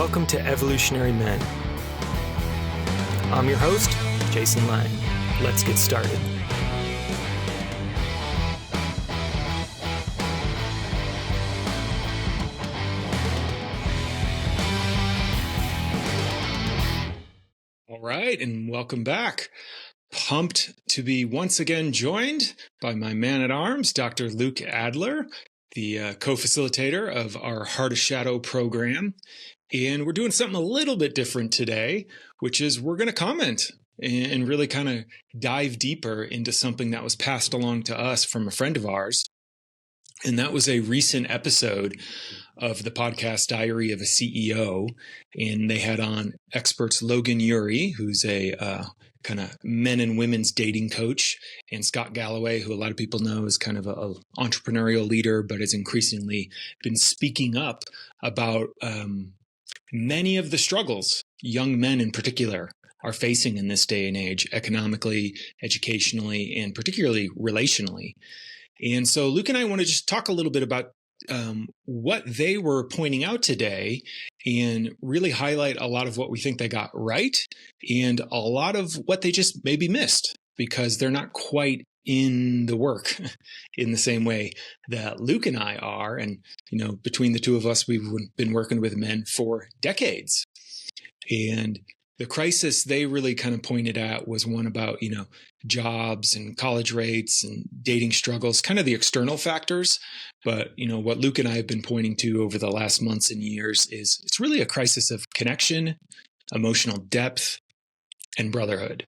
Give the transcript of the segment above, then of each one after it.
welcome to Evolutionary Men. I'm your host, Jason Lang. Let's get started. All right, and welcome back. Pumped to be once again joined by my man-at-arms, Dr. Luke Adler, the co-facilitator of our Heart of Shadow program. And we're doing something a little bit different today, which is we're going to comment and really kind of dive deeper into something that was passed along to us from a friend of ours. And that was a recent episode of the podcast Diary of a CEO. And they had on experts Logan, who's a kind of men and women's dating coach, and Scott Galloway, who a lot of people know is kind of an entrepreneurial leader, but has increasingly been speaking up about many of the struggles young men in particular are facing in this day and age, economically, educationally, and particularly relationally. And so Luke and I want to just talk a little bit about what they were pointing out today and really highlight a lot of what we think they got right and a lot of what they just maybe missed because they're not quite in the work in the same way that Luke and I are. And, you know, between the two of us, we've been working with men for decades. And the crisis they really kind of pointed at was one about, you know, jobs and college rates and dating struggles, kind of the external factors. But, you know, what Luke and I have been pointing to over the last months and years is it's really a crisis of connection, emotional depth, and brotherhood.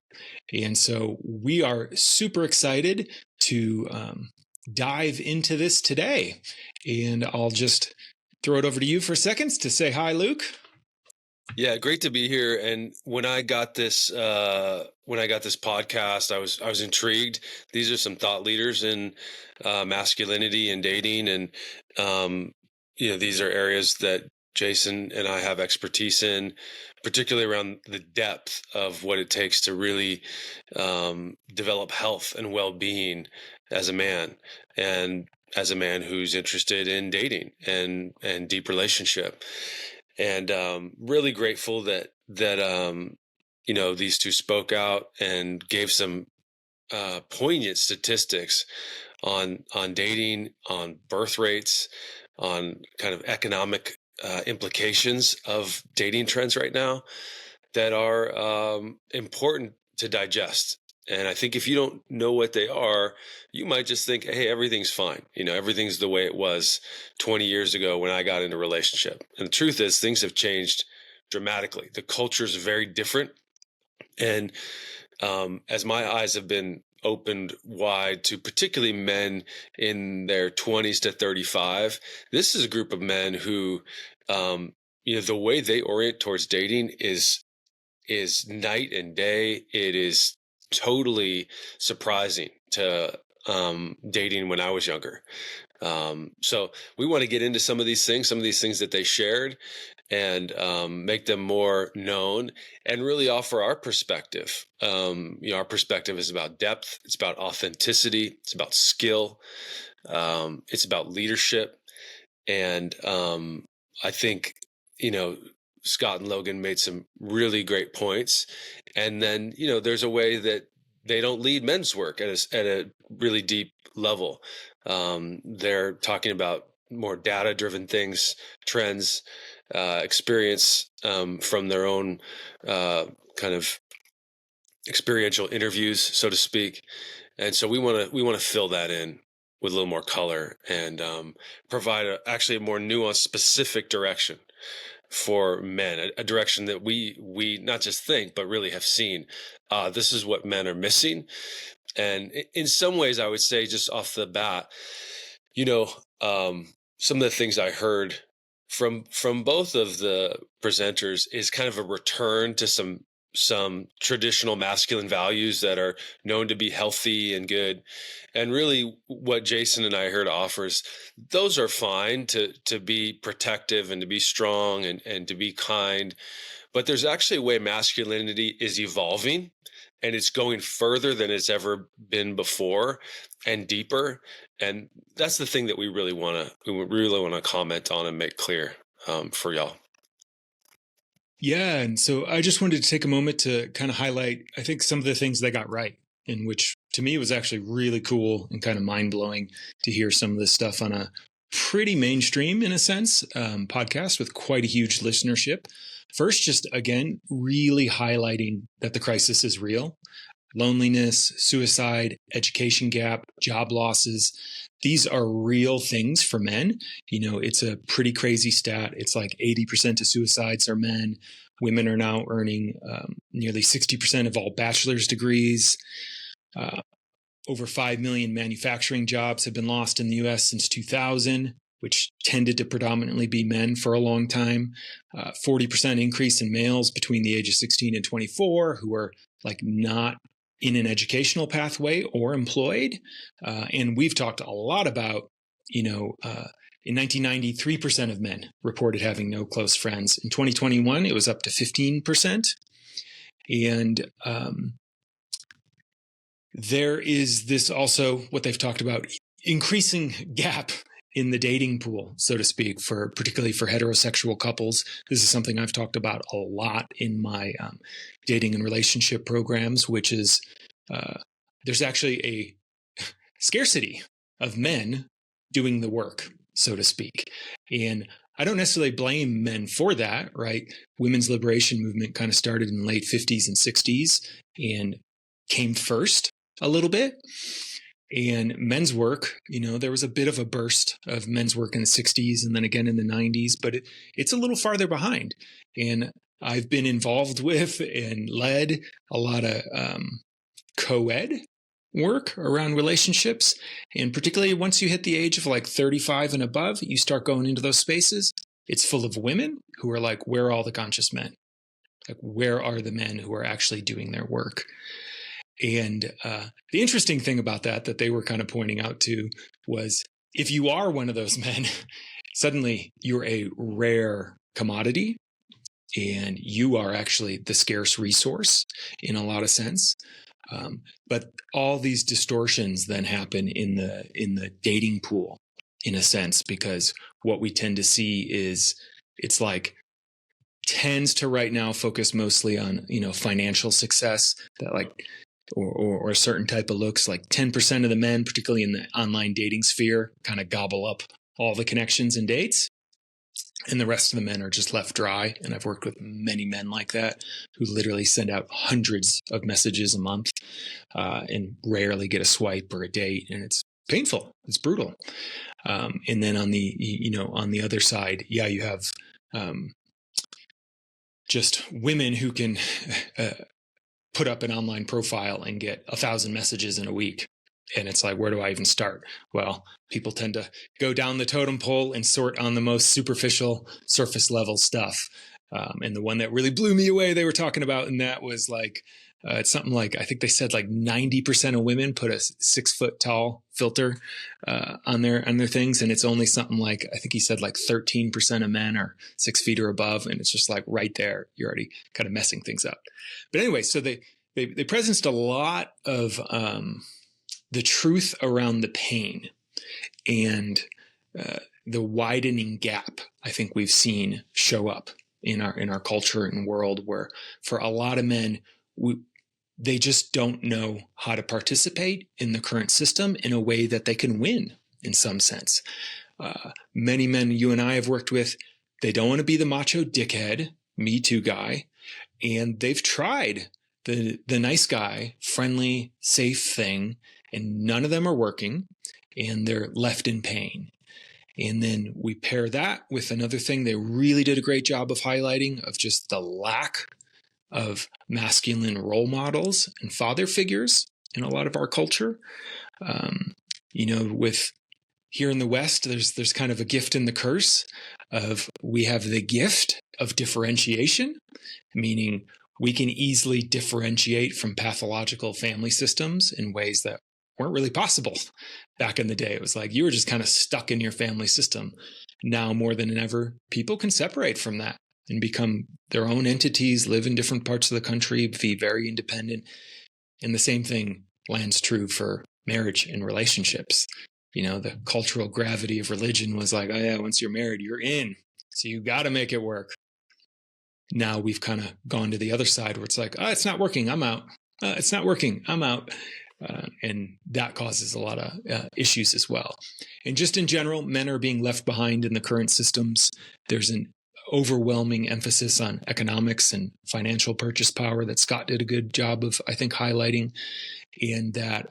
And so we are super excited to dive into this today. And I'll just throw it over to you for seconds to say hi, Luke. Yeah, great to be here. And when I got this podcast, I was intrigued. These are some thought leaders in masculinity and dating, and these are areas that Jason and I have expertise in, particularly around the depth of what it takes to really develop health and well-being as a man, and as a man who's interested in dating and deep relationship. And really grateful that these two spoke out and gave some poignant statistics on dating, on birth rates, on kind of economic implications of dating trends right now that are important to digest. And I think if you don't know what they are, you might just think, hey, everything's fine. You know, everything's the way it was 20 years ago when I got into a relationship. And the truth is things have changed dramatically. The culture is very different. And as my eyes have been opened wide to particularly men in their 20s to 35, this is a group of men who, the way they orient towards dating is night and day. It is totally surprising to dating when I was younger. So we want to get into some of these things that they shared, and make them more known and really offer our perspective. Our perspective is about depth. It's about authenticity. It's about skill. It's about leadership. And I think, Scott and Logan made some really great points. And then, there's a way that they don't lead men's work at a really deep level. They're talking about more data-driven things, trends, experience from their own kind of experiential interviews, so to speak. And so we want to fill that in with a little more color and provide actually a more nuanced, specific direction for men, a direction that we not just think, but really have seen. This is what men are missing. And in some ways, I would say just off the bat, some of the things I heard from both of the presenters is kind of a return to some traditional masculine values that are known to be healthy and good. And really what Jason and I heard offers, those are fine to be protective and to be strong and to be kind. But there's actually a way masculinity is evolving, and it's going further than it's ever been before and deeper. And that's the thing that we really want to comment on and make clear for y'all. Yeah. And so I just wanted to take a moment to kind of highlight, I think, some of the things they got right, in which to me was actually really cool and kind of mind blowing to hear some of this stuff on a pretty mainstream, in a sense, podcast with quite a huge listenership. First, just again, really highlighting that the crisis is real. Loneliness, suicide, education gap, job losses. These are real things for men. It's a pretty crazy stat. It's like 80% of suicides are men. Women are now earning nearly 60% of all bachelor's degrees. Over 5 million manufacturing jobs have been lost in the US since 2000, which tended to predominantly be men for a long time. 40% increase in males between the age of 16 and 24 who are like not in an educational pathway or employed. And we've talked a lot about, in 1990, 3% of men reported having no close friends. In 2021, it was up to 15%. And there is this also, what they've talked about, increasing gap in the dating pool, so to speak, particularly for heterosexual couples. This is something I've talked about a lot in my dating and relationship programs, which is there's actually a scarcity of men doing the work, so to speak. And I don't necessarily blame men for that, right? Women's liberation movement kind of started in the late 50s and 60s and came first a little bit. And men's work, there was a bit of a burst of men's work in the 60s and then again in the 90s, but it's a little farther behind. And I've been involved with and led a lot of co-ed work around relationships. And particularly once you hit the age of like 35 and above, you start going into those spaces. It's full of women who are like, where are all the conscious men? Like, where are the men who are actually doing their work? And the interesting thing about that they were kind of pointing out too was if you are one of those men, suddenly you're a rare commodity and you are actually the scarce resource in a lot of sense. But all these distortions then happen in the dating pool, in a sense, because what we tend to see is it's like tends to right now focus mostly on financial success, that like or a certain type of looks. Like 10% of the men, particularly in the online dating sphere, kind of gobble up all the connections and dates. And the rest of the men are just left dry. And I've worked with many men like that who literally send out hundreds of messages a month and rarely get a swipe or a date. And it's painful. It's brutal. And then on the other side, you have just women who can put up an online profile and get 1,000 messages in a week. And it's like, where do I even start? Well, people tend to go down the totem pole and sort on the most superficial, surface level stuff. And the one that really blew me away they were talking about, and that was like, it's something like, I think they said like 90% of women put a 6 foot tall filter on their things. And it's only something like, I think he said like 13% of men are 6 feet or above. And it's just like right there, you're already kind of messing things up. But anyway, so they presenced a lot of the truth around the pain and the widening gap I think we've seen show up in our culture and world, where for a lot of men, they just don't know how to participate in the current system in a way that they can win in some sense. Many men you and I have worked with, they don't want to be the macho dickhead, Me Too guy, and they've tried the nice guy, friendly, safe thing, and none of them are working, and they're left in pain. And then we pair that with another thing they really did a great job of highlighting, of just the lack of masculine role models and father figures in a lot of our culture. With here in the West, there's kind of a gift and the curse of, we have the gift of differentiation, meaning we can easily differentiate from pathological family systems in ways that weren't really possible back in the day. It was like you were just kind of stuck in your family system. Now more than ever, people can separate from that and become their own entities, live in different parts of the country, be very independent. And the same thing lands true for marriage and relationships. The cultural gravity of religion was like, oh yeah, once you're married, you're in. So you got to make it work. now we've kind of gone to the other side where it's like, oh, it's not working, I'm out. It's not working, I'm out. And that causes a lot of issues as well. And just in general, men are being left behind in the current systems. There's an overwhelming emphasis on economics and financial purchase power that Scott did a good job of, I think, highlighting. And that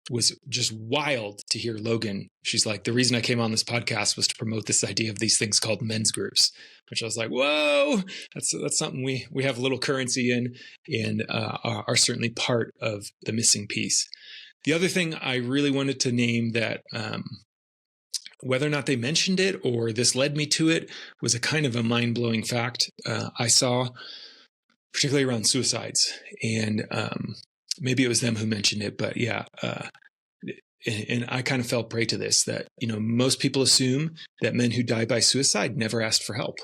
was just wild to hear Logan. She's like, the reason I came on this podcast was to promote this idea of these things called men's groups, which I was like, whoa, that's something we have a little currency in, and are certainly part of the missing piece. The other thing I really wanted to name that whether or not they mentioned it or this led me to it was a kind of a mind-blowing fact I saw, particularly around suicides. And maybe it was them who mentioned it, but yeah. And I kind of fell prey to this, that, most people assume that men who die by suicide never asked for help.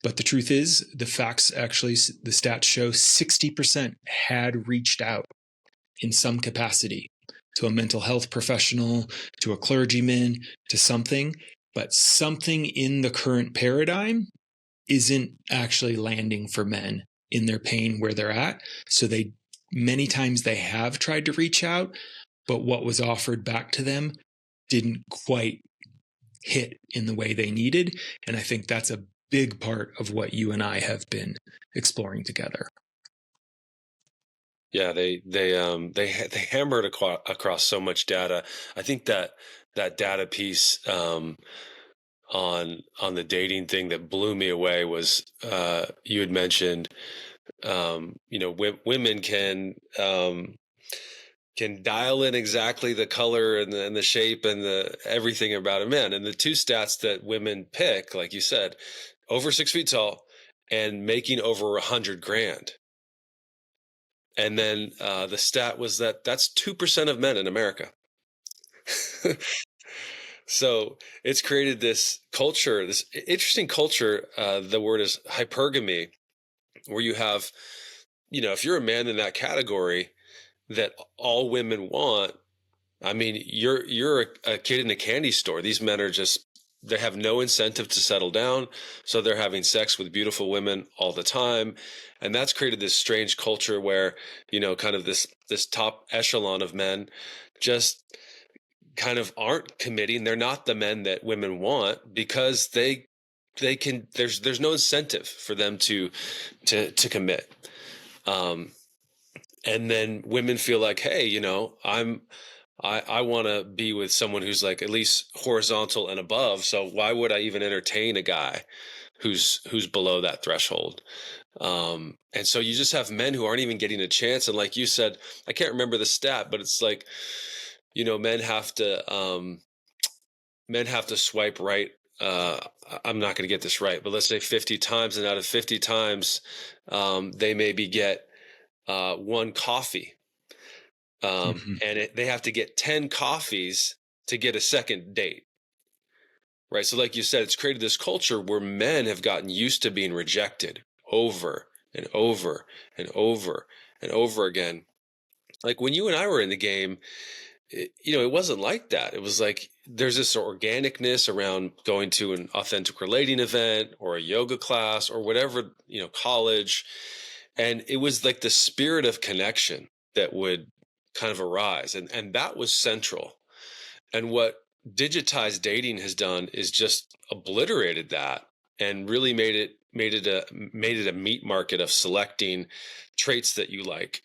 But the truth is, the facts actually, the stats show 60% had reached out in some capacity to a mental health professional, to a clergyman, to something. But something in the current paradigm isn't actually landing for men in their pain where they're at. So many times they have tried to reach out, but what was offered back to them didn't quite hit in the way they needed. And I think that's a big part of what you and I have been exploring together. Yeah, they hammered across so much data. I think that data piece on the dating thing that blew me away was you had mentioned women can dial in exactly the color and the shape and the everything about a man. And the two stats that women pick, like you said, over 6 feet tall and making over $100,000. And then the stat was that's 2% of men in America. So it's created this culture, this interesting culture. The word is hypergamy, where you have, if you're a man in that category that all women want, I mean, you're a kid in a candy store. These men are they have no incentive to settle down. So they're having sex with beautiful women all the time. And that's created this strange culture where, kind of this top echelon of men just kind of aren't committing. They're not the men that women want because they can, there's no incentive for them to commit. And then women feel like, hey, I want to be with someone who's like at least horizontal and above. So why would I even entertain a guy who's below that threshold? And so you just have men who aren't even getting a chance. And like you said, I can't remember the stat, but it's like, men have to swipe right. I'm not going to get this right, but let's say 50 times, and out of 50 times, they maybe get one coffee. And they have to get 10 coffees to get a second date. Right. So like you said, it's created this culture where men have gotten used to being rejected over and over and over and over again. Like when you and I were in the game, it wasn't like that. It was like there's this organicness around going to an authentic relating event or a yoga class or whatever, college. And it was like the spirit of connection that would kind of arise. And that was central. And what digitized dating has done is just obliterated that and really made it a meat market of selecting traits that you like.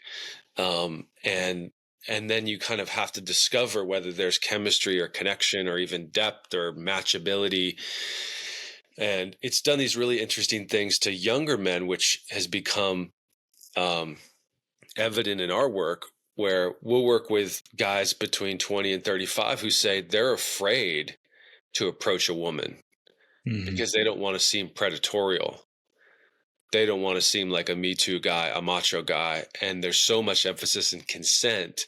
And then you kind of have to discover whether there's chemistry or connection or even depth or matchability. And it's done these really interesting things to younger men, which has become evident in our work, where we'll work with guys between 20 and 35 who say they're afraid to approach a woman because they don't want to seem predatorial. They don't want to seem like a Me Too guy, a macho guy. And there's so much emphasis in consent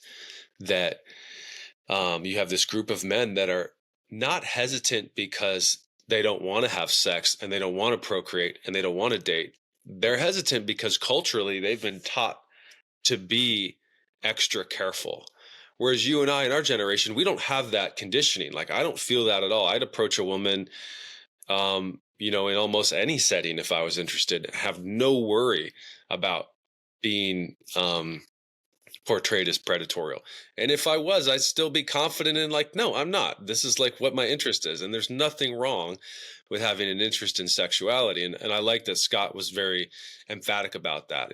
that you have this group of men that are not hesitant because they don't want to have sex and they don't want to procreate and they don't want to date. They're hesitant because culturally they've been taught to be extra careful. Whereas you and I in our generation, we don't have that conditioning. Like I don't feel that at all. I'd approach a woman in almost any setting, if I was interested, have no worry about being portrayed as predatorial. And if I was, I'd still be confident in like, no, I'm not. This is like what my interest is. And there's nothing wrong with having an interest in sexuality. And I like that Scott was very emphatic about that.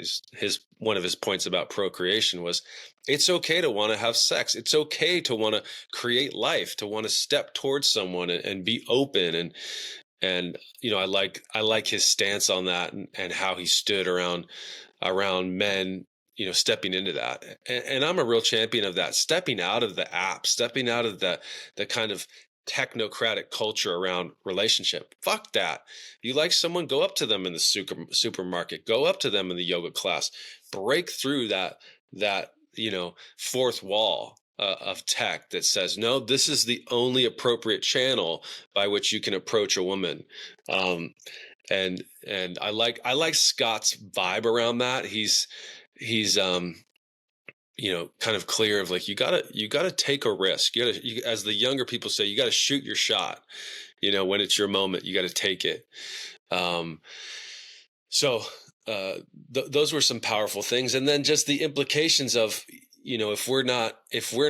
One of his points about procreation was it's okay to want to have sex. It's okay to want to create life, to want to step towards someone and be open. And I like his stance on that and how he stood around men, stepping into that. And I'm a real champion of that, stepping out of the app, stepping out of the kind of technocratic culture around relationship. Fuck that. You like someone, go up to them in the supermarket, go up to them in the yoga class, break through that fourth wall of tech that says, no, this is the only appropriate channel by which you can approach a woman. And I like Scott's vibe around that. He's kind of clear of like, you gotta take a risk. You as the younger people say, you gotta shoot your shot. When it's your moment, you gotta take it. Those were some powerful things. And then just the implications of, if we're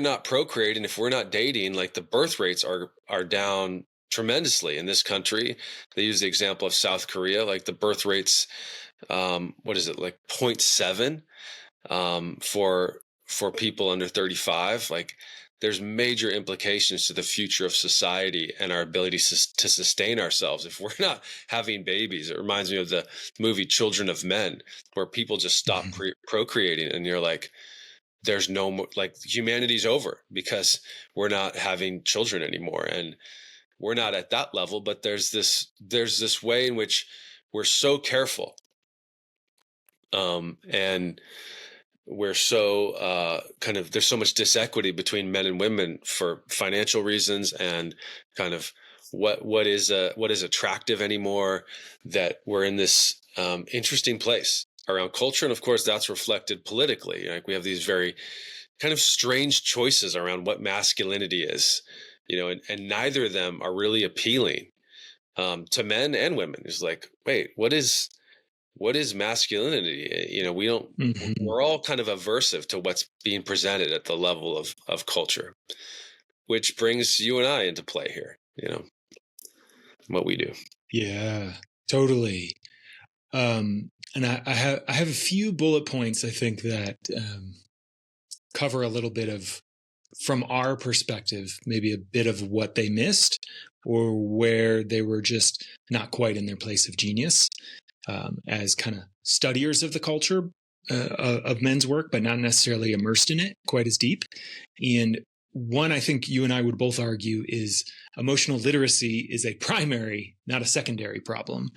not procreating, if we're not dating, like the birth rates are down tremendously in this country. They use the example of South Korea, like the birth rates, what is it, like 0.7 for people under 35. Like there's major implications to the future of society and our ability to sustain ourselves if we're not having babies. It reminds me of the movie Children of Men, where people just stop procreating, and you're like, there's no more, like humanity's over because we're not having children anymore. And we're not at that level, but there's this way in which we're so careful. And we're so there's so much disequity between men and women for financial reasons and kind of what is attractive anymore, that we're in this interesting place around culture. And of course that's reflected politically. Like we have these very kind of strange choices around what masculinity is, and neither of them are really appealing to men and women. It's like, wait, what is masculinity? We don't, we're all kind of aversive to what's being presented at the level of culture, which brings you and I into play here, what we do. Yeah, totally. And I have a few bullet points, I think, that cover a little bit of, from our perspective, maybe a bit of what they missed or where they were just not quite in their place of genius as kind of studiers of the culture of men's work, but not necessarily immersed in it quite as deep. And one, I think you and I would both argue, is emotional literacy is a primary, not a secondary problem,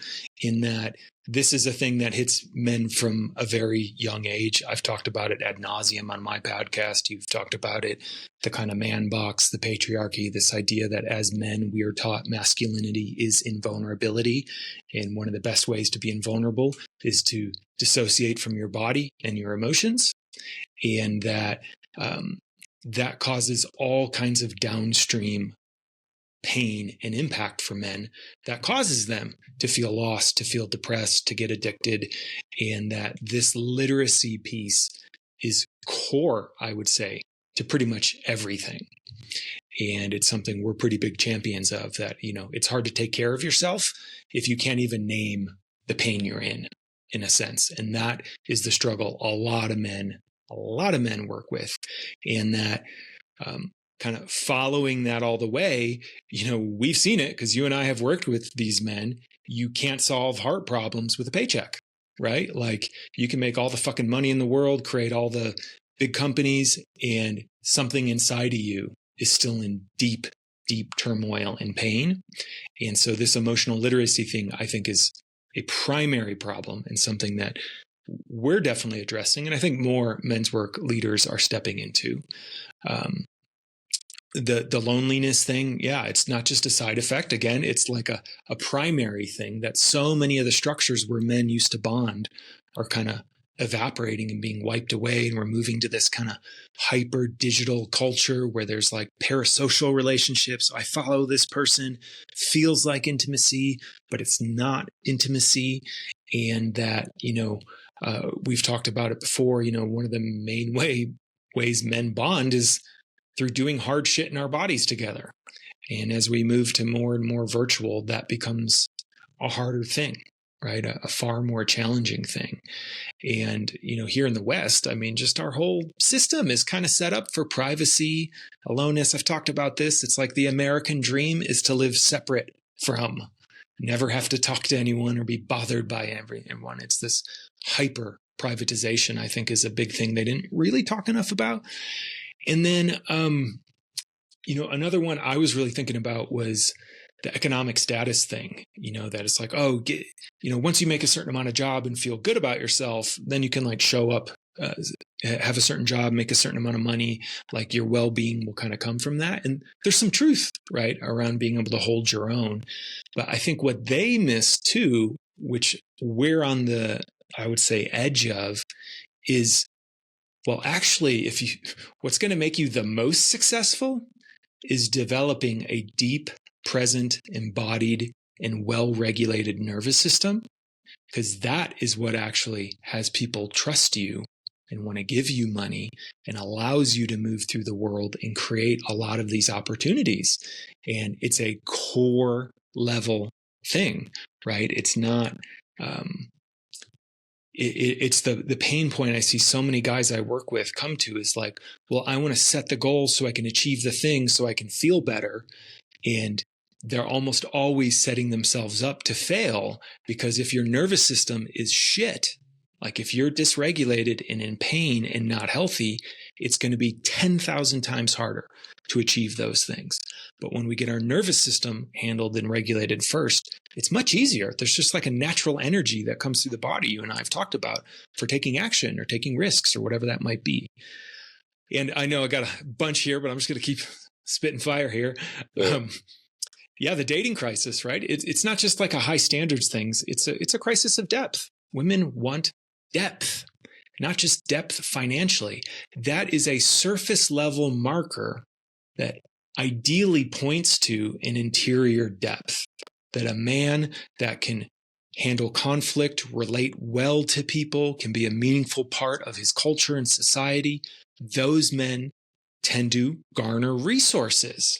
in that this is a thing that hits men from a very young age. I've talked about it ad nauseum on my podcast. You've talked about it, the kind of man box, the patriarchy, this idea that as men, we are taught masculinity is invulnerability. And one of the best ways to be invulnerable is to dissociate from your body and your emotions. And that that causes all kinds of downstream pain and impact for men that causes them to feel lost, to feel depressed, to get addicted. And that this literacy piece is core, I would say, to pretty much everything. And it's something we're pretty big champions of, that, it's hard to take care of yourself if you can't even name the pain you're in a sense. And that is the struggle a lot of men work with. And that, kind of following that all the way, we've seen it because you and I have worked with these men. You can't solve heart problems with a paycheck, right? Like you can make all the fucking money in the world, create all the big companies, and something inside of you is still in deep, deep turmoil and pain. And so this emotional literacy thing, I think, is a primary problem and something that we're definitely addressing. And I think more men's work leaders are stepping into. The loneliness thing, yeah, it's not just a side effect. Again, it's like a primary thing that so many of the structures where men used to bond are kind of evaporating and being wiped away. And we're moving to this kind of hyper digital culture where there's like parasocial relationships. I follow this person, feels like intimacy, but it's not intimacy. And that, we've talked about it before, one of the main ways men bond is through doing hard shit in our bodies together. And as we move to more and more virtual, that becomes a harder thing, right? A far more challenging thing. And, here in the West, just our whole system is kind of set up for privacy, aloneness. I've talked about this. It's like the American dream is to live separate from, never have to talk to anyone or be bothered by everyone. It's this hyper privatization, I think, is a big thing they didn't really talk enough about. And then, another one I was really thinking about was the economic status thing, that it's like, once you make a certain amount of job and feel good about yourself, then you can like show up, have a certain job, make a certain amount of money, like your well-being will kind of come from that. And there's some truth, right, around being able to hold your own. But I think what they miss too, which we're on the, I would say, edge of, is, well, actually, what's going to make you the most successful is developing a deep, present, embodied, and well-regulated nervous system, because that is what actually has people trust you and want to give you money and allows you to move through the world and create a lot of these opportunities. And it's a core level thing, right? It's not, it's the pain point I see so many guys I work with come to is like, well, I want to set the goals so I can achieve the thing so I can feel better. And they're almost always setting themselves up to fail, because if your nervous system is shit, like if you're dysregulated and in pain and not healthy, it's going to be 10,000 times harder to achieve those things. But when we get our nervous system handled and regulated first, it's much easier. There's just like a natural energy that comes through the body you and I have talked about for taking action or taking risks or whatever that might be. And I know I got a bunch here, but I'm just going to keep spitting fire here. The dating crisis, right? It's not just like a high standards things. It's a crisis of depth. Women want depth, not just depth financially. That is a surface level marker that ideally points to an interior depth, that a man that can handle conflict, relate well to people, can be a meaningful part of his culture and society. Those men tend to garner resources,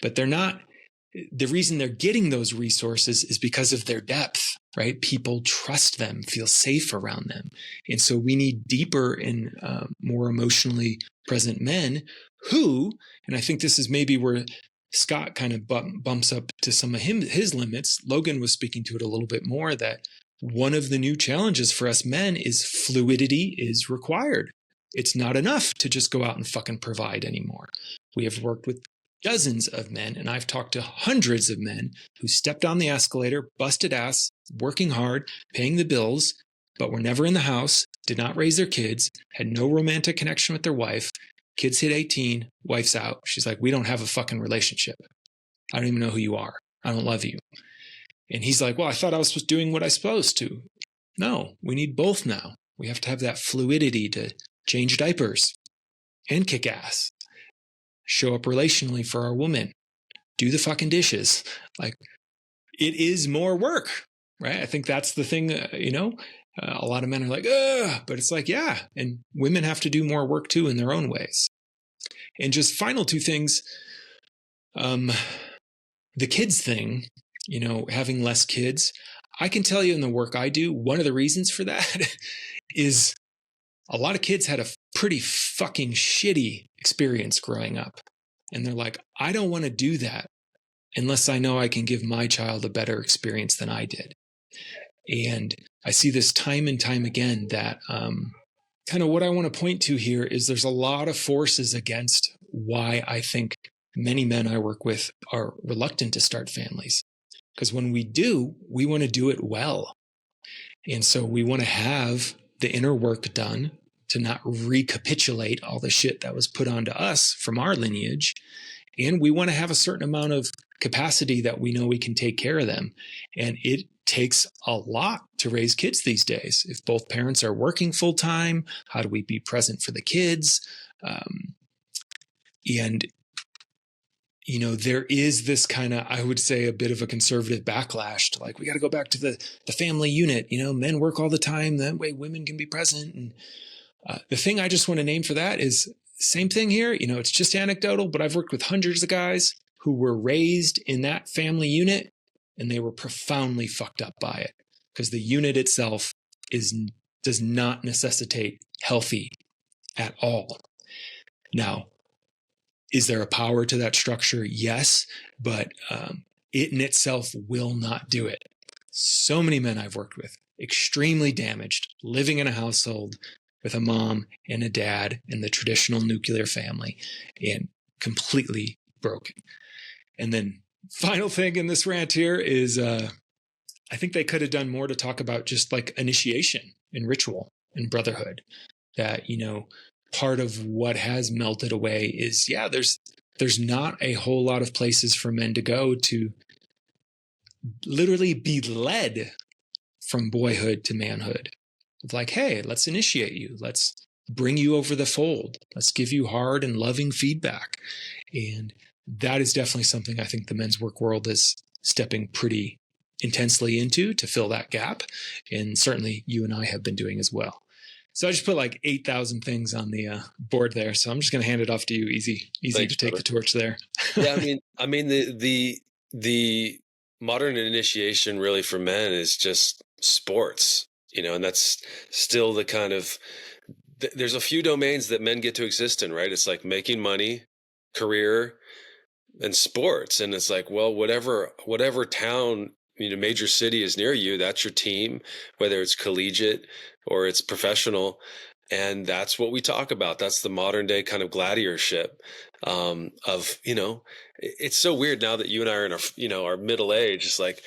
but they're not. The reason they're getting those resources is because of their depth, right? People trust them, feel safe around them. And so we need deeper and more emotionally present men who, and I think this is maybe where Scott kind of bumps up to some of his limits. Logan was speaking to it a little bit more, that one of the new challenges for us men is fluidity is required. It's not enough to just go out and fucking provide anymore. We have worked with dozens of men, and I've talked to hundreds of men who stepped on the escalator, busted ass, working hard, paying the bills, but were never in the house, did not raise their kids, had no romantic connection with their wife. Kids hit 18, wife's out. She's like, we don't have a fucking relationship. I don't even know who you are. I don't love you. And he's like, well, I thought I was doing what I was supposed to. No, we need both now. We have to have that fluidity to change diapers and kick ass. Show up relationally for our woman, do the fucking dishes. Like, it is more work, right? I think that's the thing, a lot of men are like, ugh, but it's like, yeah. And women have to do more work too in their own ways. And just final two things, the kids thing, having less kids. I can tell you in the work I do, one of the reasons for that is a lot of kids had a pretty fucking shitty experience growing up. And they're like, I don't want to do that unless I know I can give my child a better experience than I did. And I see this time and time again that kind of what I want to point to here is there's a lot of forces against why I think many men I work with are reluctant to start families. Because when we do, we want to do it well. And so we want to have the inner work done to not recapitulate all the shit that was put onto us from our lineage. And we want to have a certain amount of capacity that we know we can take care of them. And it takes a lot to raise kids these days. If both parents are working full time, how do we be present for the kids? And there is this kind of, I would say, a bit of a conservative backlash to like, we got to go back to the family unit. Men work all the time. That way women can be present. And the thing I just want to name for that is same thing here. It's just anecdotal, but I've worked with hundreds of guys who were raised in that family unit and they were profoundly fucked up by it because the unit itself does not necessitate healthy at all. Now, is there a power to that structure? Yes, but it in itself will not do it. So many men I've worked with, extremely damaged, living in a household with a mom and a dad in the traditional nuclear family and completely broken. And then final thing in this rant here is I think they could have done more to talk about just like initiation and ritual and brotherhood. That, part of what has melted away is, there's not a whole lot of places for men to go to literally be led from boyhood to manhood. Of like, hey, let's initiate you. Let's bring you over the fold. Let's give you hard and loving feedback. And that is definitely something I think the men's work world is stepping pretty intensely into to fill that gap. And certainly you and I have been doing as well. So I just put like 8,000 things on the board there. So I'm just going to hand it off to you. Easy Thanks, to take brother. The torch there. Yeah, I mean the modern initiation really for men is just sports, and that's still the kind of there's a few domains that men get to exist in, right? It's like making money, career, and sports. And it's like, well, whatever town, major city is near you, that's your team, whether it's collegiate or it's professional. And that's what we talk about. That's the modern day kind of gladiatorship of, it's so weird now that you and I are in our middle age. It's like,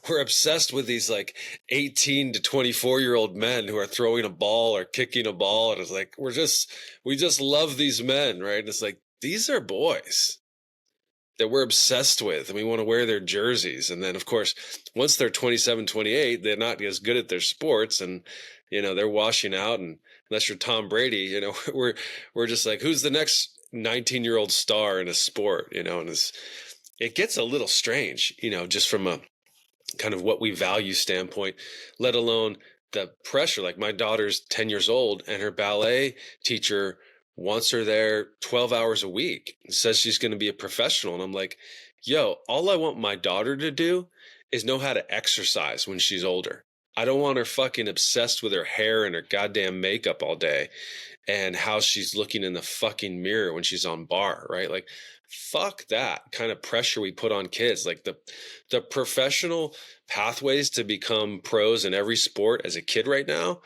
we're obsessed with these like 18 to 24-year-old men who are throwing a ball or kicking a ball. And it's like, we just love these men, right? And it's like, these are boys that we're obsessed with and we want to wear their jerseys. And then of course, once they're 27, 28, they're not as good at their sports and, they're washing out. And unless you're Tom Brady, we're just like, who's the next 19-year-old star in a sport, and it gets a little strange, just from a kind of what we value standpoint, let alone the pressure. Like my daughter's 10 years old and her ballet teacher wants her there 12 hours a week and says she's going to be a professional. And I'm like, yo, all I want my daughter to do is know how to exercise when she's older. I don't want her fucking obsessed with her hair and her goddamn makeup all day and how she's looking in the fucking mirror when she's on bar, right? Like, fuck that kind of pressure we put on kids. Like the professional pathways to become pros in every sport as a kid right now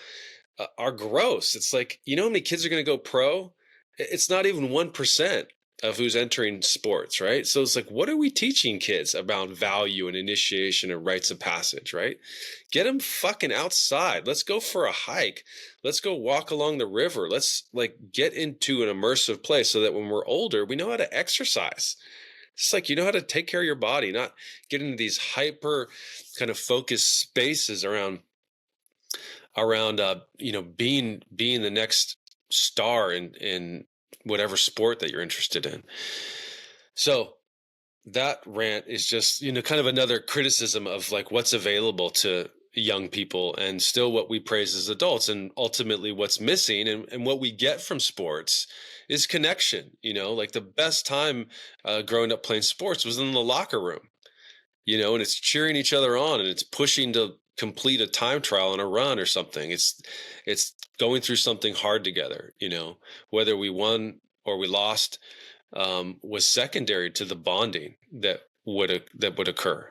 are gross. It's like, how many kids are going to go pro? It's not even 1% of who's entering sports, right? So it's like, what are we teaching kids about value and initiation and rites of passage, right? Get them fucking outside. Let's go for a hike. Let's go walk along the river. Let's like get into an immersive place so that when we're older, we know how to exercise. It's like, how to take care of your body, not get into these hyper kind of focused spaces around being the next star in whatever sport that you're interested in. So that rant is just, kind of another criticism of like what's available to young people and still what we praise as adults, and ultimately what's missing and what we get from sports is connection. Like the best time growing up playing sports was in the locker room, and it's cheering each other on and it's pushing to complete a time trial on a run or something. It's going through something hard together, whether we won or we lost was secondary to the bonding that would occur,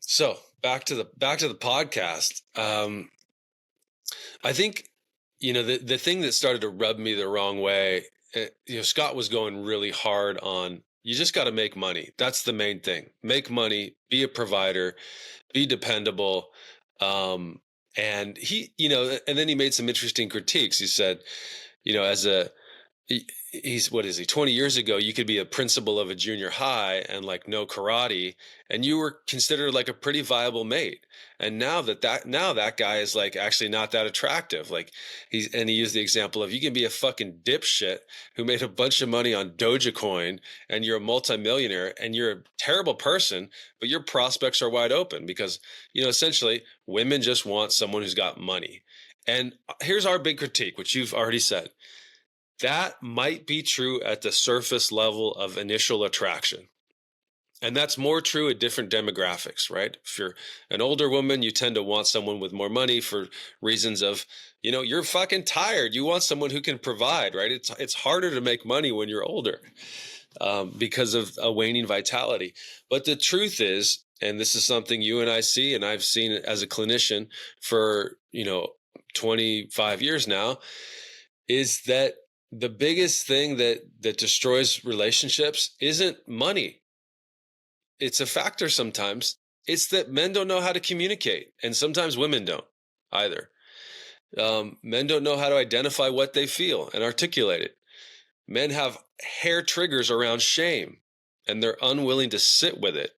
So back to the podcast. I think, the thing that started to rub me the wrong way, Scott was going really hard on, you just got to make money. That's the main thing. Make money, be a provider, be dependable. And he, and then he made some interesting critiques. He said, as he's, what is he, 20 years ago, you could be a principal of a junior high and like no karate, and you were considered like a pretty viable mate. And now that guy is like actually not that attractive. Like he used the example of, you can be a fucking dipshit who made a bunch of money on Dogecoin and you're a multimillionaire and you're a terrible person, but your prospects are wide open because, essentially women just want someone who's got money. And here's our big critique, which you've already said. That might be true at the surface level of initial attraction. And that's more true at different demographics, right? If you're an older woman, you tend to want someone with more money for reasons of, you're fucking tired. You want someone who can provide, right? It's harder to make money when you're older because of a waning vitality. But the truth is, and this is something you and I see, and I've seen it as a clinician for, 25 years now, is that the biggest thing that destroys relationships isn't money. It's a factor sometimes. It's that men don't know how to communicate, and sometimes women don't either. Men don't know how to identify what they feel and articulate it. Men have hair triggers around shame, and they're unwilling to sit with it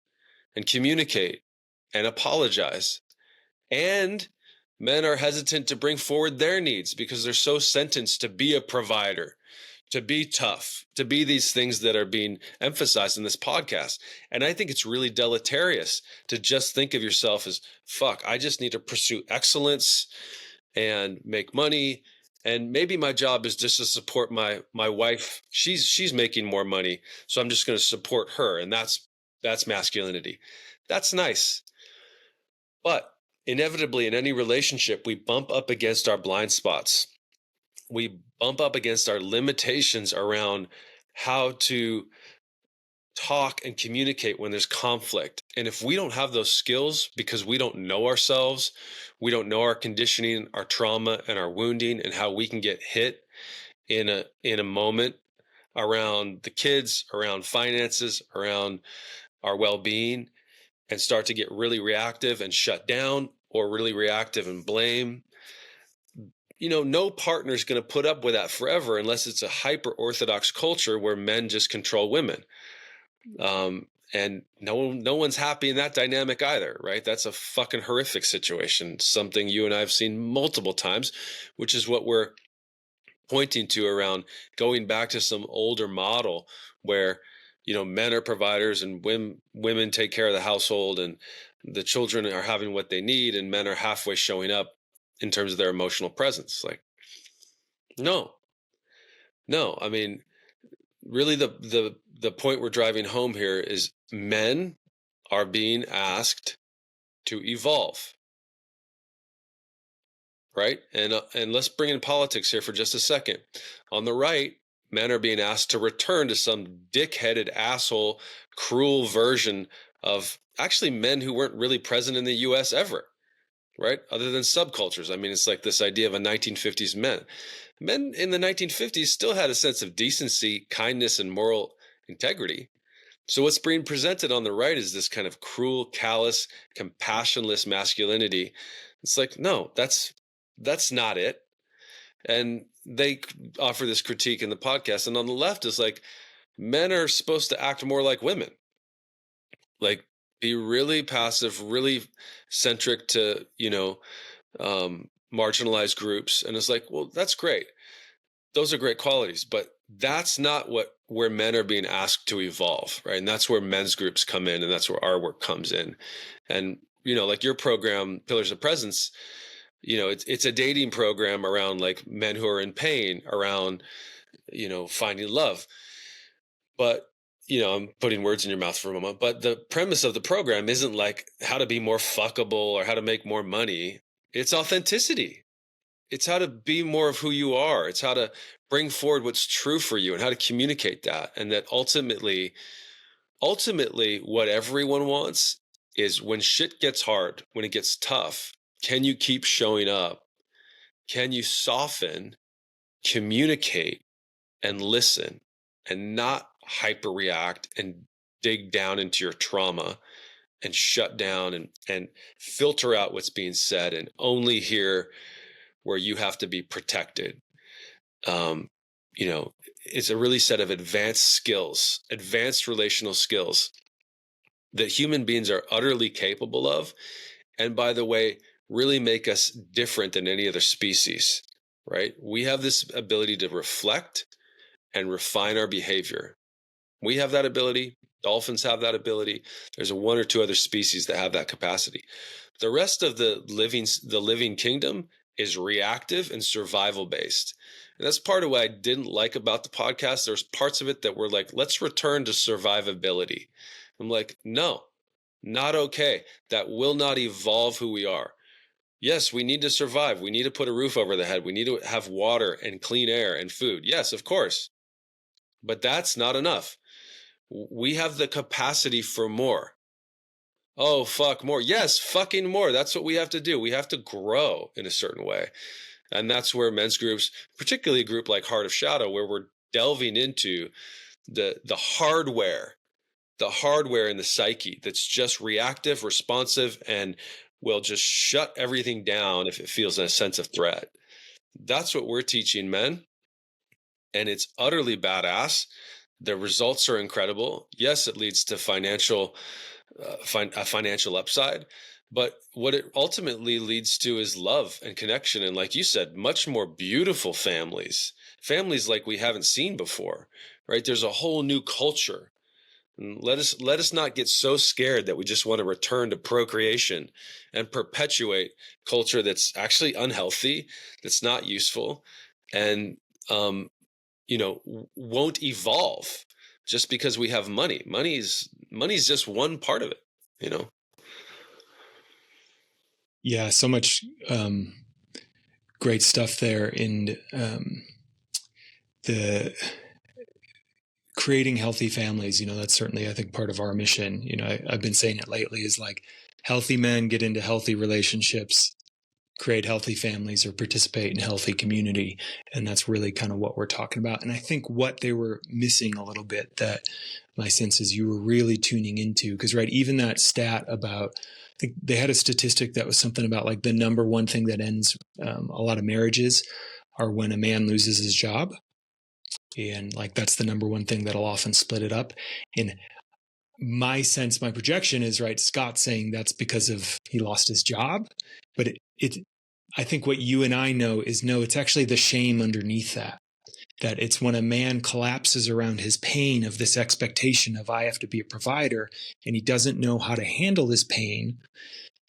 and communicate and apologize. And men are hesitant to bring forward their needs because they're so sentenced to be a provider, to be tough, to be these things that are being emphasized in this podcast. And I think it's really deleterious to just think of yourself as, fuck, I just need to pursue excellence and make money. And maybe my job is just to support my wife. She's making more money, so I'm just going to support her. And that's masculinity. That's nice. But inevitably, in any relationship, we bump up against our blind spots. We bump up against our limitations around how to talk and communicate when there's conflict. And if we don't have those skills because we don't know ourselves, we don't know our conditioning, our trauma, and our wounding, and how we can get hit in a moment around the kids, around finances, around our well-being, and start to get really reactive and shut down, or really reactive and blame. No partner is going to put up with that forever unless it's a hyper-orthodox culture where men just control women. And no one's happy in that dynamic either, right? That's a fucking horrific situation, something you and I have seen multiple times, which is what we're pointing to around going back to some older model where men are providers and women take care of the household, and the children are having what they need, and men are halfway showing up in terms of their emotional presence. Like, no, I mean, really the point we're driving home here is men are being asked to evolve, right? And let's bring in politics here for just a second. On the right, men are being asked to return to some dick-headed asshole, cruel version of actually men who weren't really present in the US ever, right? Other than subcultures. I mean, it's like this idea of a 1950s men. Men in the 1950s still had a sense of decency, kindness, and moral integrity. So what's being presented on the right is this kind of cruel, callous, compassionless masculinity. It's like, no, that's not it. And they offer this critique in the podcast. And on the left is like, men are supposed to act more like women, like be really passive, really centric to, marginalized groups. And it's like, well, that's great. Those are great qualities, but that's not where men are being asked to evolve, right? And that's where men's groups come in, and that's where our work comes in. And, like your program, Pillars of Presence, it's a dating program around like men who are in pain, around, finding love. But, I'm putting words in your mouth for a moment, but the premise of the program isn't like how to be more fuckable or how to make more money. It's authenticity. It's how to be more of who you are. It's how to bring forward what's true for you and how to communicate that. And that ultimately, what everyone wants is when shit gets hard, when it gets tough, can you keep showing up? Can you soften, communicate, and listen, and not hyperreact and dig down into your trauma and shut down and filter out what's being said and only hear where you have to be protected. it's a really set of advanced skills, advanced relational skills that human beings are utterly capable of. And by the way, really make us different than any other species, right? We have this ability to reflect and refine our behavior. We have that ability. Dolphins have that ability. There's one or two other species that have that capacity. The rest of the living kingdom is reactive and survival based. And that's part of what I didn't like about the podcast. There's parts of it that were like, let's return to survivability. I'm like, no, not okay. That will not evolve who we are. Yes, we need to survive. We need to put a roof over the head. We need to have water and clean air and food. Yes, of course. But that's not enough. We have the capacity for more. Oh, fuck, more. Yes, fucking more. That's what we have to do. We have to grow in a certain way. And that's where men's groups, particularly a group like Heart of Shadow, where we're delving into the hardware in the psyche that's just reactive, responsive, and will just shut everything down if it feels a sense of threat. That's what we're teaching men. And it's utterly badass. The results are incredible. Yes, it leads to financial upside, but what it ultimately leads to is love and connection. And like you said, much more beautiful families like we haven't seen before, right? There's a whole new culture. And let us not get so scared that we just want to return to procreation and perpetuate culture that's actually unhealthy, that's not useful, and won't evolve just because we have money. Money's just one part of it. Yeah, so much great stuff there in the creating healthy families. That's certainly, I think, part of our mission. I've been saying it lately is like healthy men get into healthy relationships, create healthy families, or participate in healthy community. And that's really kind of what we're talking about. And I think what they were missing a little bit, that my sense is you were really tuning into, because right, even that stat about, I think they had a statistic that was something about like the number one thing that ends a lot of marriages are when a man loses his job. And like, that's the number one thing that'll often split it up. And my sense, my projection is, right, Scott saying that's because of he lost his job. But I think what you and I know is, no, it's actually the shame underneath that it's when a man collapses around his pain of this expectation of I have to be a provider, and he doesn't know how to handle his pain,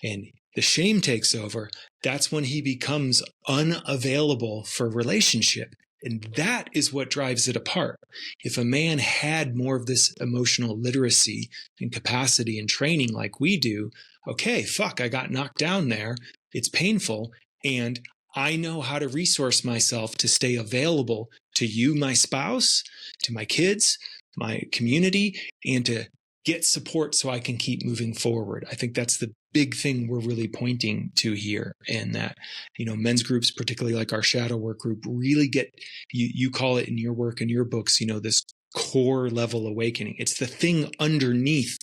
and the shame takes over. That's when he becomes unavailable for relationship. And that is what drives it apart. If a man had more of this emotional literacy and capacity and training like we do, okay, fuck, I got knocked down there. It's painful. And I know how to resource myself to stay available to you, my spouse, to my kids, my community, and to get support so I can keep moving forward. I think that's the big thing we're really pointing to here. And that, men's groups, particularly like our shadow work group, really get, you call it in your work and your books, this core level awakening. It's the thing underneath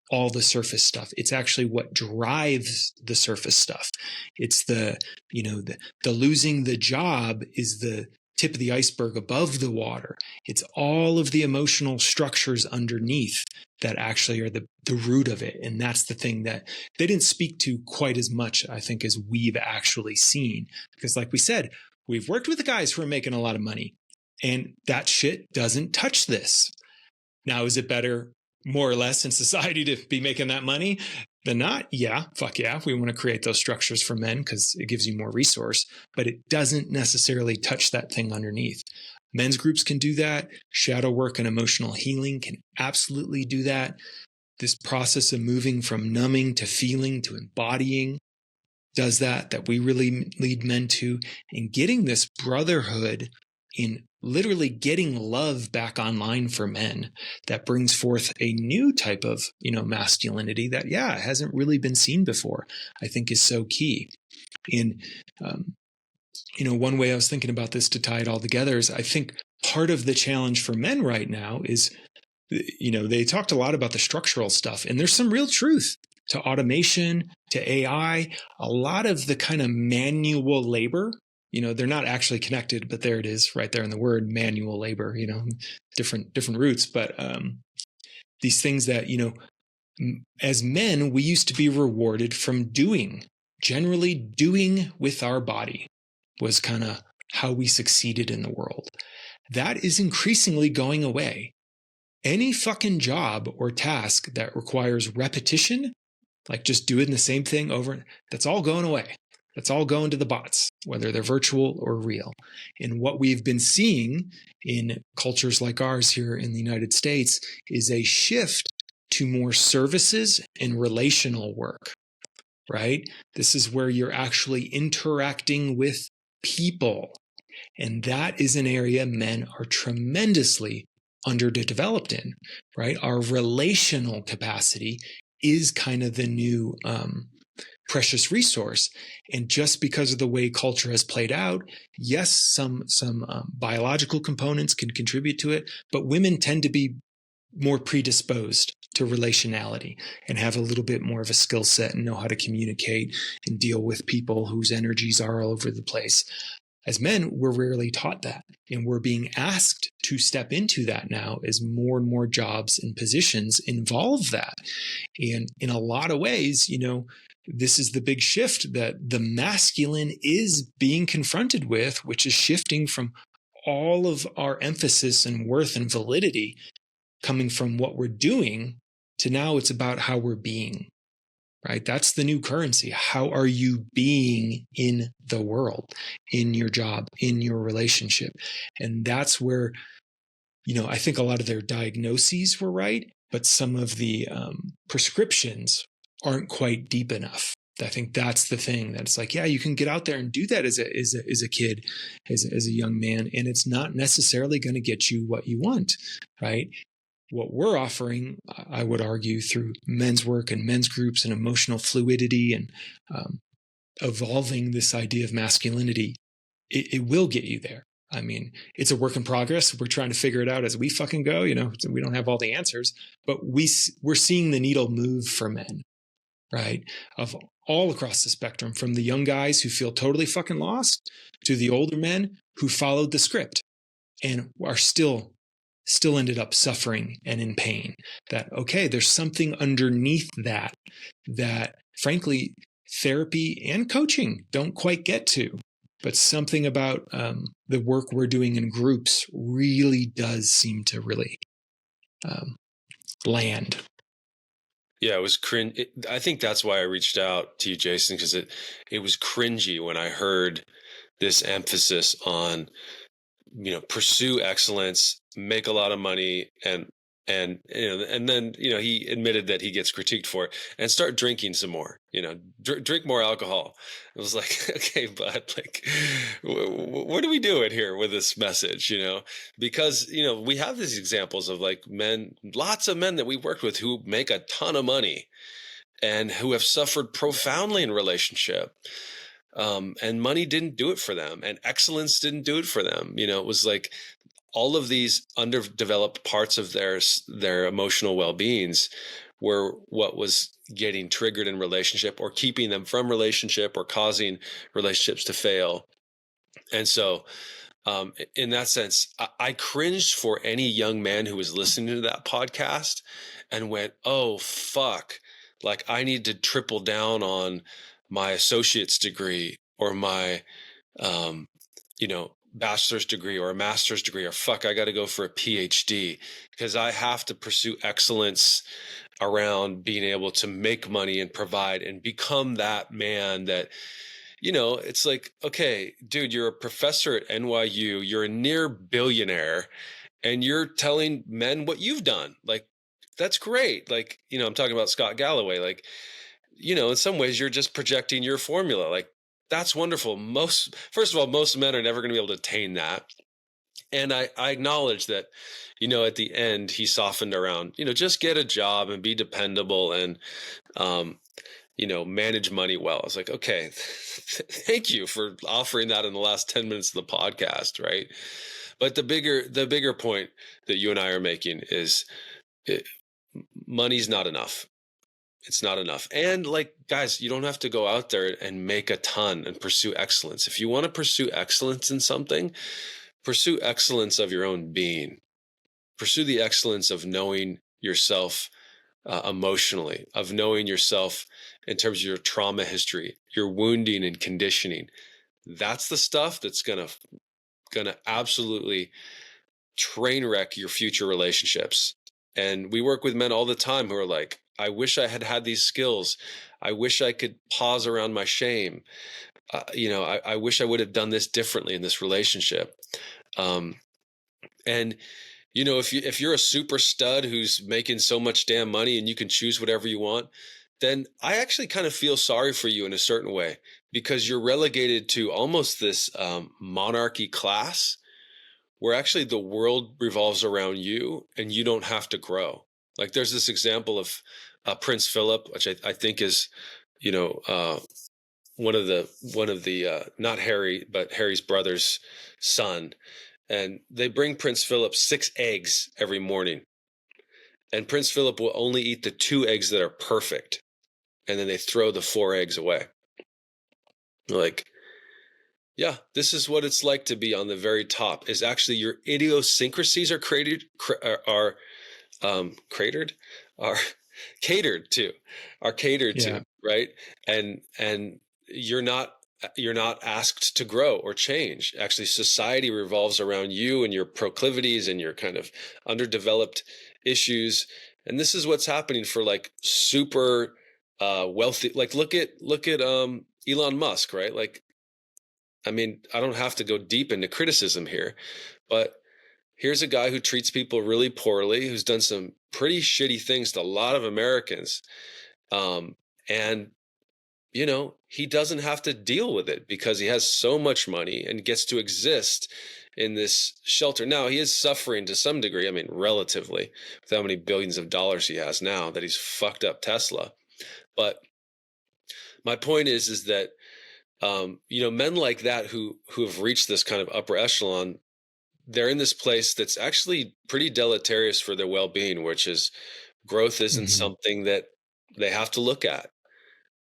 all the surface stuff. It's actually what drives the surface stuff. It's the losing the job is the tip of the iceberg above the water. It's all of the emotional structures underneath that actually are the root of it. And that's the thing that they didn't speak to quite as much, I think, as we've actually seen. Because like we said, we've worked with the guys who are making a lot of money, and that shit doesn't touch this. Now, is it better, more or less, in society to be making that money than not? Yeah, fuck yeah. We want to create those structures for men because it gives you more resource, but it doesn't necessarily touch that thing underneath. Men's groups can do that. Shadow work and emotional healing can absolutely do that. This process of moving from numbing to feeling to embodying does that we really lead men to, and getting this brotherhood in literally getting love back online for men that brings forth a new type of, masculinity that, hasn't really been seen before, I think is so key. And, one way I was thinking about this to tie it all together is I think part of the challenge for men right now is, they talked a lot about the structural stuff, and there's some real truth to automation, to AI. A lot of the kind of manual labor they're not actually connected, but there it is right there in the word manual labor, different roots. But these things that, as men, we used to be rewarded from generally doing with our body was kind of how we succeeded in the world. That is increasingly going away. Any fucking job or task that requires repetition, like just doing the same thing over, that's all going away. That's all going to the bots, whether they're virtual or real. And what we've been seeing in cultures like ours here in the United States is a shift to more services and relational work, right? This is where you're actually interacting with people. And that is an area men are tremendously underdeveloped in, right? Our relational capacity is kind of the new precious resource. And just because of the way culture has played out, yes, some biological components can contribute to it, but women tend to be more predisposed to relationality and have a little bit more of a skill set and know how to communicate and deal with people whose energies are all over the place. As men, we're rarely taught that, and we're being asked to step into that now as more and more jobs and positions involve that. And in a lot of ways, this is the big shift that the masculine is being confronted with, which is shifting from all of our emphasis and worth and validity coming from what we're doing to now it's about how we're being, right? That's the new currency. How are you being in the world, in your job, in your relationship? And that's where, I think a lot of their diagnoses were right, but some of the prescriptions aren't quite deep enough. I think that's the thing. That's like, yeah, you can get out there and do that as a kid, as a young man, and it's not necessarily going to get you what you want, right? What we're offering, I would argue, through men's work and men's groups and emotional fluidity and evolving this idea of masculinity, it will get you there. I mean, it's a work in progress. We're trying to figure it out as we fucking go. We don't have all the answers, but we're seeing the needle move for men, right? Of all across the spectrum, from the young guys who feel totally fucking lost to the older men who followed the script and are still ended up suffering and in pain. That, okay, there's something underneath that frankly, therapy and coaching don't quite get to, but something about the work we're doing in groups really does seem to really land. Yeah, it was cringe. I think that's why I reached out to you, Jason, because it was cringy when I heard this emphasis on, pursue excellence, make a lot of money, and then he admitted that he gets critiqued for it, and start drinking some more. Drink more alcohol. It was like, okay, but like, what are we doing here with this message? Because we have these examples of like men, lots of men that we worked with who make a ton of money and who have suffered profoundly in relationship. And money didn't do it for them, and excellence didn't do it for them. It was like all of these underdeveloped parts of their emotional well-beings were what was getting triggered in relationship, or keeping them from relationship, or causing relationships to fail. And so, in that sense, I cringed for any young man who was listening to that podcast and went, "Oh, fuck. Like, I need to triple down on my associate's degree, or my, bachelor's degree, or a master's degree, or fuck, I got to go for a PhD because I have to pursue excellence around being able to make money and provide and become that man that." It's like, okay, dude, you're a professor at NYU, you're a near billionaire, and you're telling men what you've done. Like, that's great. Like, I'm talking about Scott Galloway. Like, in some ways you're just projecting your formula. Like, that's wonderful. First of all, most men are never going to be able to attain that. And I acknowledge that, at the end he softened around, just get a job and be dependable and, manage money well. I was like, okay, thank you for offering that in the last 10 minutes of the podcast. Right. But the bigger point that you and I are making is money's not enough. It's not enough. And like, guys, you don't have to go out there and make a ton and pursue excellence. If you want to pursue excellence in something, pursue excellence of your own being. Pursue the excellence of knowing yourself emotionally, of knowing yourself in terms of your trauma history, your wounding and conditioning. That's the stuff that's gonna absolutely train wreck your future relationships. And we work with men all the time who are like, I wish I had had these skills. I wish I could pause around my shame. I wish I would have done this differently in this relationship. And if you're a super stud who's making so much damn money and you can choose whatever you want, then I actually kind of feel sorry for you in a certain way, because you're relegated to almost this monarchy class where actually the world revolves around you and you don't have to grow. Like there's this example of Prince Philip, which I think is, one of the not Harry, but Harry's brother's son. And they bring Prince Philip 6 eggs every morning. And Prince Philip will only eat the 2 eggs that are perfect. And then they throw the 4 eggs away. Like, yeah, this is what it's like to be on the very top. Is actually your idiosyncrasies are catered to, right? And you're not asked to grow or change. Actually, society revolves around you and your proclivities and your kind of underdeveloped issues. And this is what's happening for like super wealthy. Like look at Elon Musk, right? Like, I mean, I don't have to go deep into criticism here, but here's a guy who treats people really poorly, who's done some pretty shitty things to a lot of Americans. And he doesn't have to deal with it because he has so much money and gets to exist in this shelter. Now, he is suffering to some degree, I mean, relatively, with how many billions of dollars he has now that he's fucked up Tesla. But my point is that, men like that who have reached this kind of upper echelon, they're in this place that's actually pretty deleterious for their well-being, which is growth isn't something that they have to look at.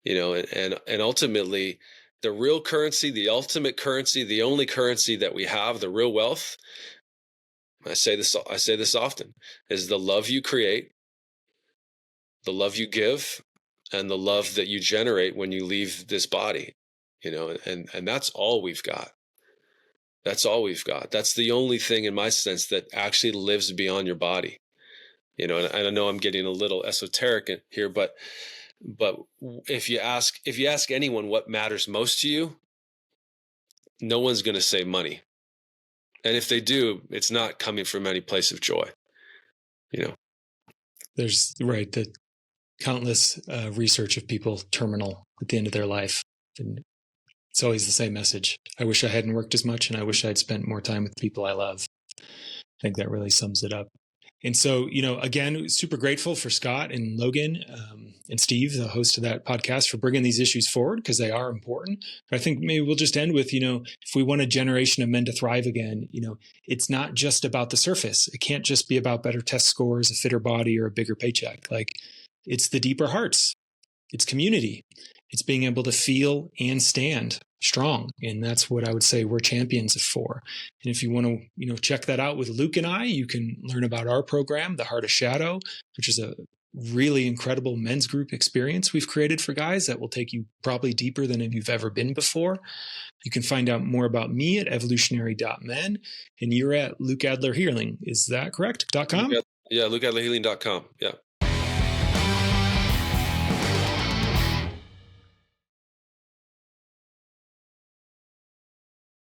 And ultimately the real currency, the ultimate currency, the only currency that we have, the real wealth, I say this often, is the love you create, the love you give, and the love that you generate when you leave this body, and that's all we've got. That's all we've got. That's the only thing in my sense that actually lives beyond your body, and I know I'm getting a little esoteric here, but if you ask anyone what matters most to you, no one's going to say money. And if they do, it's not coming from any place of joy. There's the countless research of people terminal at the end of their life. And it's always the same message. I wish I hadn't worked as much and I wish I'd spent more time with people I love. I think that really sums it up. And so, again, super grateful for Scott and Logan and Steve, the host of that podcast, for bringing these issues forward because they are important. But I think maybe we'll just end with, if we want a generation of men to thrive again, it's not just about the surface. It can't just be about better test scores, a fitter body, or a bigger paycheck. Like, it's the deeper hearts. It's community. It's being able to feel and stand strong. And that's what I would say we're champions for. And if you want to, check that out with Luke and I, you can learn about our program, The Heart of Shadow, which is a really incredible men's group experience we've created for guys that will take you probably deeper than you've ever been before. You can find out more about me at evolutionary.men, and you're at Luke Adler Healing. Is that correct? .com? Yeah, lukeadlerhealing.com. Yeah.